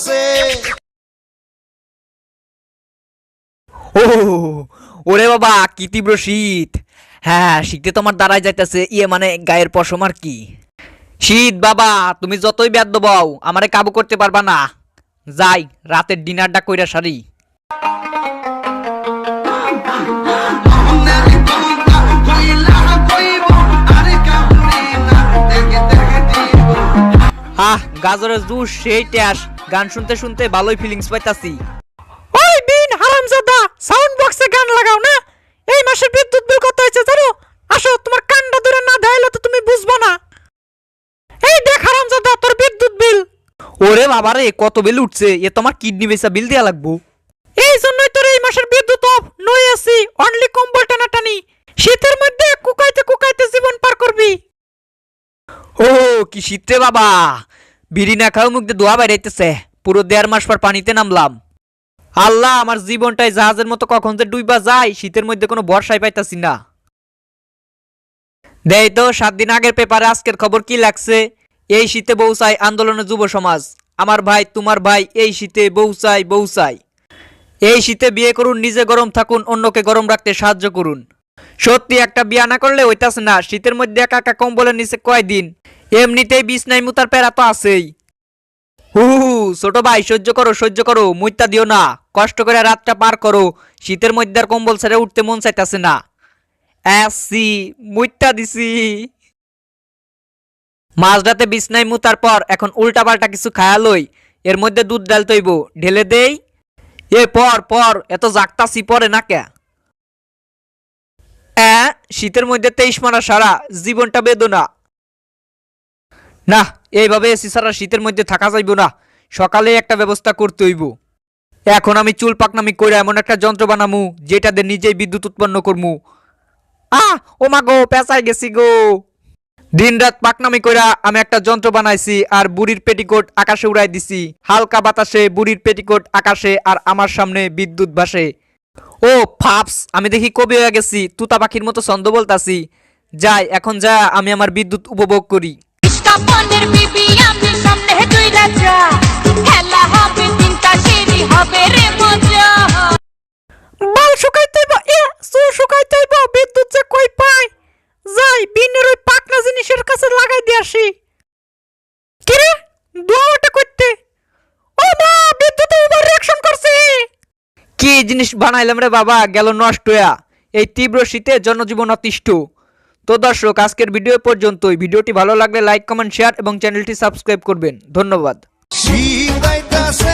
আছে। ও ওরে বাবা কি তীব্র শীত। হ্যাঁ শীতে তোমার দাঁড়ায় যাইতেছে মানে গায়ের পশম আর কি। শীত বাবা তুমি যতই বেদ্য বও আমারে কাবু করতে পারবা না। যাই রাতের ডিনারটা কইরা সারি। গাজরের জুস সেই ট্যাস, গান শুনতে শুনতে ভালোই ফিলিংস পাইতাছি। ওই বিন হারামজাদা সাউন্ড বক্সে গান লাগাও না। এই মাসের বিদ্যুৎ বিল কত হয়েছে জানো? আসো তোমার কান্ডা ধরে না দেখাইলে তো তুমি বুঝবা না। এই দেখ হারামজাদা তোর বিদ্যুৎ বিল। ওরে বাবা রে কত বিল উঠছে, এ তোমার কিডনি বেচা বিল দেয়া লাগবো। এই জন্যই তোর এই মাসের বিদ্যুৎ অফ, নই আছি অনলি কম্বল টানাটানি। শীতের মধ্যে কুকাইতে কুকাইতে জীবন পার করবি। ও কি শীত রে বাবা, বিড়ি না খাও মুখ দিয়ে ধোয়া বাইরাইতেছে। পুরো 1.5 মাস পর পানিতে নামলাম। আল্লাহ আমার জীবনটাই জাহাজের মতো কখন যে ডুইবা যায়, শীতের মধ্যে কোনো ভরসাই পাইতাছি না। দেই তো 7 দিন আগের পেপারে আজকের খবর কি লাগছে। এই শীতে বউ চাই আন্দোলনের যুব সমাজ। আমার ভাই তোমার ভাই এই শীতে বউ চাই বউ চাই। এই শীতে বিয়ে করুন, নিজে গরম থাকুন, অন্যকে গরম রাখতে সাহায্য করুন। সত্যি একটা বিয়া না করলে হইতাছে না। শীতের মধ্যে একা একা কম্বলের নিচে কয়দিন, এমনিতেই বিছনাই মুতার প্যারা তো আছেই। হু ছোট ভাই সহ্য করো সহ্য করো, মুইতা দিও না, কষ্ট করে রাতটা পার করো। শীতের মধ্যে আর কম্বল ছেড়ে উঠতে মন চাইতাছে না। আসি মুইতা দিছি। মাঝরাতে বিছনাই মুতার পর এখন উল্টা পাল্টা কিছু খায়ালই। এর মধ্যে দুধ ডাল তৈব ঢেলে দেই। এ পর পর এত জাগতাছি পরে না কে। শীতের মধ্যে 23 মারা সারা জীবনটা বেদনা। না এইভাবে এসি সারা শীতের মধ্যে থাকা যাইব না। সকালে একটা ব্যবস্থা করতে হইব। এখন আমি চুল পাকনামি করে এমন একটা যন্ত্র বানামু যেটা দিয়ে নিজেই বিদ্যুৎ উৎপন্ন করমু। ও মা গো পেঁচাই গেছি গো। দিন রাত পাকনামি কইরা আমি একটা যন্ত্র বানাইছি আর বুড়ির পেটিকোট আকাশে উড়াই দিছি। হালকা বাতাসে বুড়ির পেটিকোট আকাশে আর আমার সামনে বিদ্যুৎ ভাসে। ও ফাপস আমি দেখি কবি হয়ে গেছি, তুতা পাখির মতো ছন্দ বলতাছি। যাই এখন যা আমি আমার বিদ্যুৎ উপভোগ করি। কাপনের বিবি আমি সামনে দুই রাজা, খেলা হবে চিন্তা সেরি হবে রে মজা। বাল শুকাইতেইব চুল শুকাইতেইব, বিদ্যুৎ যে কই পাই। যাই বিনের ওই পাকনা জিনিসের কাছে লাগাই দিয়ে আসি। কি রে দোয়াটা করতে? ও মা বিদ্যুৎ ওভার রিঅ্যাকশন করছে। কি জিনিস বানাইলাম রে বাবা, গেল নষ্ট হইয়া। এই তীব্র শীতে জনজীবন অতিষ্ঠ। তো দর্শক আজকের ভিডিও পর্যন্তই। ভিডিওটি ভালো লাগলে লাইক কমেন্ট শেয়ার এবং চ্যানেলটি সাবস্ক্রাইব করবেন। ধন্যবাদ। শীত আইতাছে